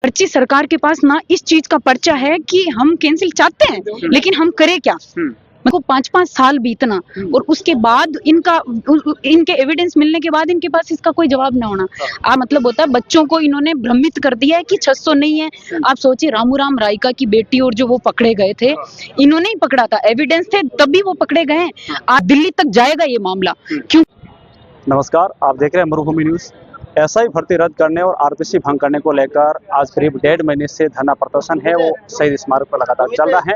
पर्ची सरकार के पास ना इस चीज का पर्चा है कि हम कैंसिल चाहते हैं, लेकिन हम करें क्या। मतलब 5-5 साल बीतना और उसके बाद इनके एविडेंस मिलने के बाद इनके पास इसका कोई जवाब ना होना। मतलब होता है बच्चों को इन्होंने भ्रमित कर दिया है कि 600 नहीं है। आप सोचिए रामूराम रायका की बेटी और जो वो पकड़े गए थे, इन्होंने ही पकड़ा था, एविडेंस थे तभी वो पकड़े गए हैं। आज दिल्ली तक जाएगा ये मामला। क्यों? नमस्कार, आप देख रहे हैं मरुभूमि न्यूज। एसआई भर्ती रद्द करने और आरपीसी भंग करने को लेकर आज करीब 1.5 महीने से धरना प्रदर्शन है वो शहीद स्मारक पर लगातार चल रहा है।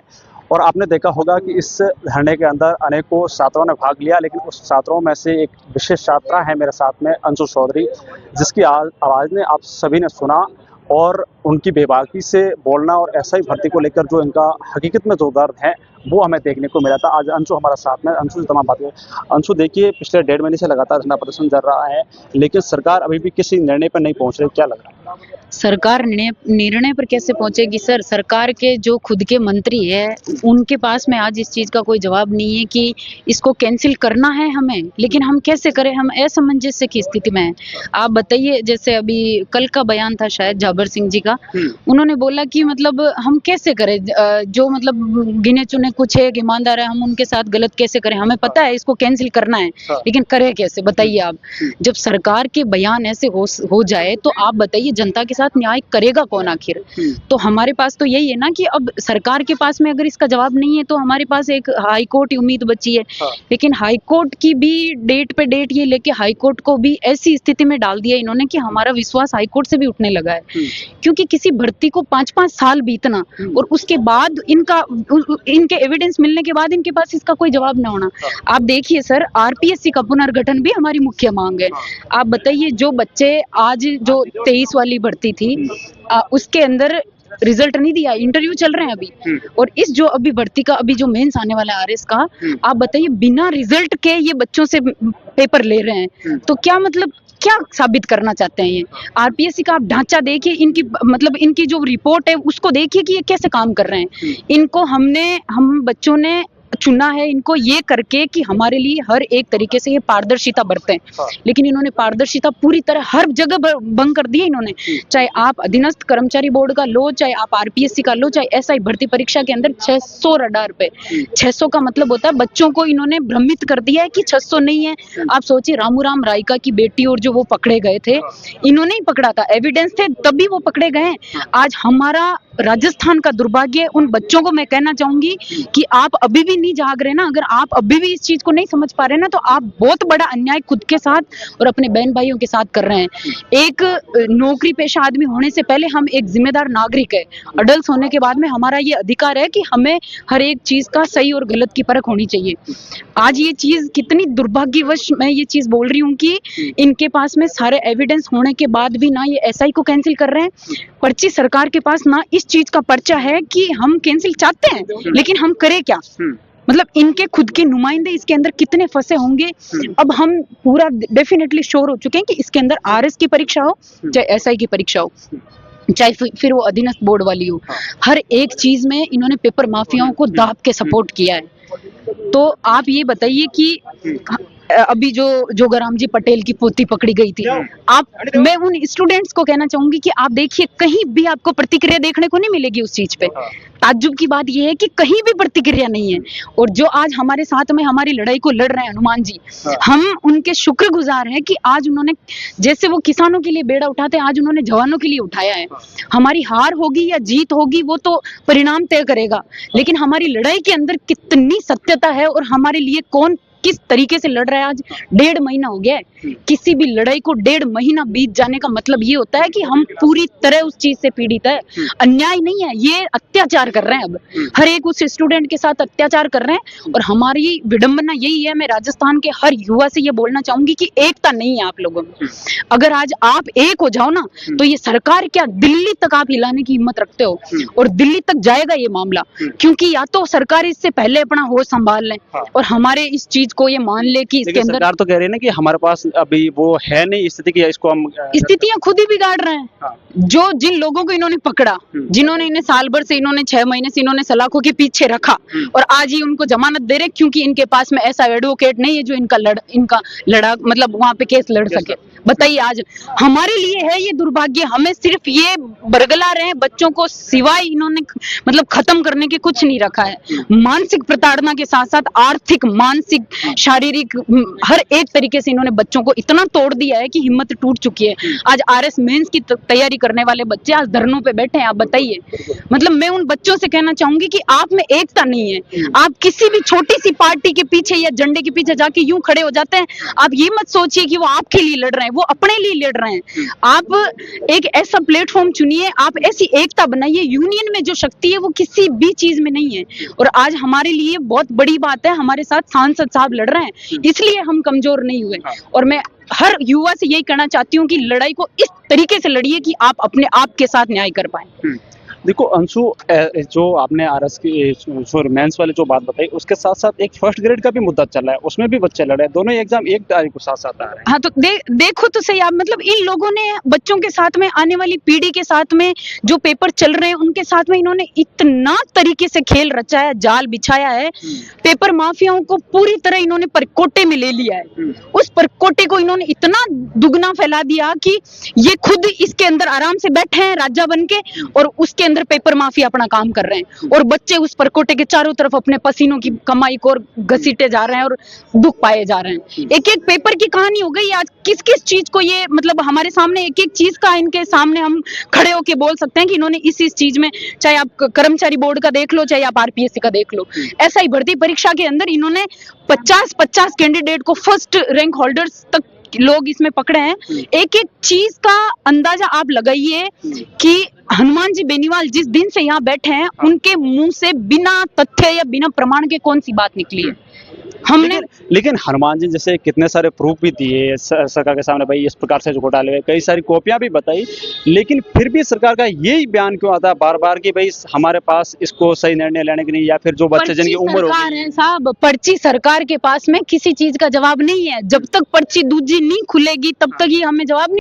और आपने देखा होगा कि इस धरने के अंदर अनेकों छात्रों ने भाग लिया, लेकिन उस छात्रों में से एक विशेष छात्रा है मेरे साथ में, अंशु चौधरी, जिसकी आवाज़ ने आप सभी ने सुना और उनकी बेबाकी से बोलना और एसआई भर्ती को लेकर जो इनका हकीकत में जो दर्द है वो हमें देखने को मिला था। आज अंशु हमारा साथ में, अंशु से तमाम बातें। अंशु, देखिए पिछले 1.5 महीने से लगातार धरना प्रदर्शन चल रहा है, लेकिन सरकार अभी भी किसी निर्णय पर नहीं पहुंच रही, क्या लग रहा है? सरकार निर्णय पर कैसे पहुंचेगी सर? सरकार के जो खुद के मंत्री है उनके पास में आज इस चीज का कोई जवाब नहीं है कि इसको कैंसिल करना है हमें, लेकिन हम कैसे करें? हम असमंजस्य की स्थिति में हैं। आप बताइए, जैसे अभी कल का बयान था शायद झाबर सिंह जी का, उन्होंने बोला कि मतलब हम कैसे करें, जो मतलब गिने चुने कुछ है ईमानदार है, हम उनके साथ गलत कैसे करें? हमें पता है इसको कैंसिल करना है, लेकिन करें कैसे? बताइए आप। जब सरकार के बयान ऐसे हो जाए तो आप बताइए जनता के साथ न्याय करेगा कौन आखिर? तो हमारे पास तो यही है ना कि अब सरकार के पास में अगर इसका जवाब नहीं है तो हमारे पास एक हाई कोर्ट की उम्मीद बची है। लेकिन हाई कोर्ट की भी डेट पे डेट ये लेके हाई कोर्ट को भी ऐसी स्थिति में डाल दिया इन्होंने कि हमारा विश्वास हाई कोर्ट से भी उठने लगा है। क्योंकि किसी भर्ती को 5-5 साल बीतना और उसके बाद इनके एविडेंस मिलने के बाद इनके पास इसका कोई जवाब ना होना। आप देखिए सर, आरपीएससी का पुनर्गठन भी हमारी मुख्य मांग है। आप बताइए, जो बच्चे आज जो 23 वाली भर्ती थी उसके अंदर रिजल्ट नहीं दिया, इंटरव्यू चल रहे हैं अभी, और इस जो अभी भर्ती का अभी जो मेंस आने वाला है आरएस का, आप बताइए बिना रिजल्ट के ये बच्चों से पेपर ले रहे हैं, तो क्या मतलब क्या साबित करना चाहते हैं ये? आरपीएससी का आप ढांचा देखिए, इनकी मतलब इनकी जो रिपोर्ट है उसको देखिए कि ये कैसे काम कर रहे हैं। इनको हम बच्चों ने चुना है इनको ये करके कि हमारे लिए हर एक तरीके से ये पारदर्शिता बरतें, लेकिन इन्होंने पारदर्शिता पूरी तरह हर जगह भंग कर दी है इन्होंने। चाहे आप अधीनस्थ कर्मचारी बोर्ड का लो, चाहे आप आरपीएससी का लो, चाहे एसआई भर्ती परीक्षा के अंदर 600 रडार पे, 600 का मतलब होता है बच्चों को इन्होंने भ्रमित कर दिया है कि 600 नहीं है। आप सोचिए रामूराम रायका की बेटी और जो वो पकड़े गए थे, इन्होंने ही पकड़ा था, एविडेंस थे तभी वो पकड़े गए। आज हमारा राजस्थान का दुर्भाग्य, उन बच्चों को मैं कहना चाहूंगी कि आप अभी भी नहीं जाग रहे ना, अगर आप अभी भी इस चीज को नहीं समझ पा रहे ना, तो आप बहुत बड़ा अन्याय खुद के साथ और अपने बहन भाइयों के साथ कर रहे हैं। एक नौकरी पेशा आदमी होने से पहले हम एक जिम्मेदार नागरिक है। अडल्ट होने के बाद में हमारा ये अधिकार है कि हमें हर एक चीज का सही और गलत की परख होनी चाहिए। आज ये चीज कितनी दुर्भाग्यवश मैं ये चीज बोल रही हूँ कि इनके पास में सारे एविडेंस होने के बाद भी ना ये एसआई को कैंसिल कर रहे हैं। पर्ची सरकार के पास ना इस चीज का पर्चा है कि हम कैंसिल चाहते हैं, लेकिन हम करें क्या। मतलब इनके खुद के नुमाइंदे इसके अंदर कितने फंसे होंगे। अब हम पूरा डेफिनेटली श्योर हो चुके हैं कि इसके अंदर आरएस की परीक्षा हो, चाहे एसआई की परीक्षा हो, चाहे फिर वो अधीनस्थ बोर्ड वाली हो, हर एक चीज में इन्होंने पेपर माफियाओं को दाब के सपोर्ट किया है। तो आप ये बताइए कि अभी जो जोगाराम जी पटेल की पोती पकड़ी गई थी, मैं उन स्टूडेंट्स को कहना चाहूंगी कि आप देखिए कहीं भी आपको प्रतिक्रिया देखने को नहीं मिलेगी उस चीज पे। ताज्जुब की बात यह है कि कहीं भी प्रतिक्रिया नहीं है। और जो आज हमारे साथ में हमारी लड़ाई को लड़ रहे हैं हनुमान जी, हम उनके शुक्रगुजार हैं कि आज उन्होंने, जैसे वो किसानों के लिए बेड़ा उठाते हैं, आज उन्होंने जवानों के लिए उठाया है। हमारी हार होगी या जीत होगी वो तो परिणाम तय करेगा, लेकिन हमारी लड़ाई के अंदर कितनी सत्यता है और हमारे लिए कौन किस तरीके से लड़ रहा है। आज 1.5 महीना हो गया है। किसी भी लड़ाई को 1.5 महीना बीत जाने का मतलब ये होता है कि हम पूरी तरह उस चीज से पीड़ित है। अन्याय नहीं है, ये अत्याचार कर रहे हैं। अब हर एक उस स्टूडेंट के साथ अत्याचार कर रहे हैं और हमारी विडंबना यही है। मैं राजस्थान के हर युवा से ये बोलना चाहूंगी कि एकता नहीं है आप लोगों में। अगर आज आप एक हो जाओ ना, तो ये सरकार क्या दिल्ली तक आप हिलाने की हिम्मत रखते हो और दिल्ली तक जाएगा ये मामला। क्योंकि या तो सरकार इससे पहले अपना होश संभाल लें और हमारे इस चीज चीज को ये मान ले कि इसके लेकिन अंदर सरकार तो कह रही है ना कि हमारे पास अभी वो है नहीं स्थिति कि इसको हम स्थितियां खुद ही बिगाड़ रहे हैं। हाँ। जो जिन लोगों को इन्होंने पकड़ा, जिन्होंने इन्हें साल भर से, इन्होंने 6 महीने से इन्होंने सलाखों के पीछे रखा और आज ही उनको जमानत दे रहे क्योंकि इनके पास में ऐसा एडवोकेट नहीं है जो इनका लड़ा मतलब वहां पे केस लड़ सके। बताइए, आज हमारे लिए है ये दुर्भाग्य। हमें सिर्फ ये बरगला रहे हैं, बच्चों को सिवाय इन्होंने मतलब खत्म करने के कुछ नहीं रखा है। मानसिक प्रताड़ना के साथ साथ आर्थिक, मानसिक, शारीरिक हर एक तरीके से इन्होंने बच्चों को इतना तोड़ दिया है कि हिम्मत टूट चुकी है। आज आरएस मेंस की तैयारी करने वाले बच्चे आज धरनों पे बैठे हैं। आप बताइए, मतलब मैं उन बच्चों से कहना चाहूंगी कि आप में एकता नहीं है। आप किसी भी छोटी सी पार्टी के पीछे या झंडे के पीछे जाके यूं खड़े हो जाते हैं। आप ये मत सोचिए कि वो आपके लिए लड़ रहे हैं, वो अपने लिए लड़ रहे हैं। आप एक ऐसा प्लेटफॉर्म चुनिए, आप ऐसी एकता बनाइए। यूनियन में जो शक्ति है वो किसी भी चीज में नहीं है। और आज हमारे लिए बहुत बड़ी बात है, हमारे साथ सांसद साहब लड़ रहे हैं, इसलिए हम कमजोर नहीं हुए। और मैं हर युवा से यही कहना चाहती हूँ कि लड़ाई को इस तरीके से लड़िए कि आप अपने आप के साथ न्याय कर पाए। देखो अंशु, जो आपने आरएस की सॉरी मेंस वाली जो बात बताई, उसके साथ साथ एक फर्स्ट ग्रेड का भी मुद्दा चल रहा है, उसमें भी बच्चे लड़ रहे हैं। दोनों एग्जाम एक तारीख को साथ साथ आ रहे हैं। हाँ, तो देखो तो सही आप, मतलब इन लोगों ने बच्चों के साथ में, आने वाली पीढ़ी के साथ में जो पेपर चल रहे हैं उनके साथ में इन्होंने इतना तरीके से खेल रचा है, जाल बिछाया है। पेपर माफियाओं को पूरी तरह इन्होंने परकोटे में ले लिया है। उस परकोटे को इन्होंने इतना दुगना फैला दिया कि ये खुद इसके अंदर आराम से बैठे हैं राजा बन के, और उसके अंदर पेपर माफिया अपना काम कर रहे हैं। और बच्चे उस परकोटे के चारों तरफ अपने पसीनों की कमाई को और घसीटे जा रहे हैं और दुख पाए जा रहे हैं। एक एक पेपर की कहानी हो गई आज। किस किस चीज को ये, मतलब हमारे सामने एक एक चीज का इनके सामने हम खड़े होके बोल सकते हैं कि इन्होंने इस चीज में, चाहे आप कर्मचारी बोर्ड का देख लो, चाहे आप आरपीएससी का देख लो, ऐसा ही भर्ती परीक्षा के अंदर इन्होंने 50-50 कैंडिडेट को फर्स्ट रैंक होल्डर्स तक लोग इसमें पकड़े हैं। एक एक चीज का अंदाजा आप लगाइए कि हनुमान जी बेनीवाल जिस दिन से यहाँ बैठे हैं उनके मुंह से बिना तथ्य या बिना प्रमाण के कौन सी बात निकली है। हमने लेकिन हनुमान जी जैसे कितने सारे प्रूफ भी दिए सरकार के सामने, भाई इस प्रकार से जो घोटाले हुए, कई सारी कॉपियां भी बताई, लेकिन फिर भी सरकार का यही बयान क्यों आता है बार बार कि भाई हमारे पास इसको सही निर्णय लेने के नहीं, या फिर जो बच्चे जिनकी उम्र सरकार है साहब, पर्ची सरकार के पास में किसी चीज का जवाब नहीं है। जब तक पर्ची दूजी नहीं खुलेगी तब तक ही हमें जवाब नहीं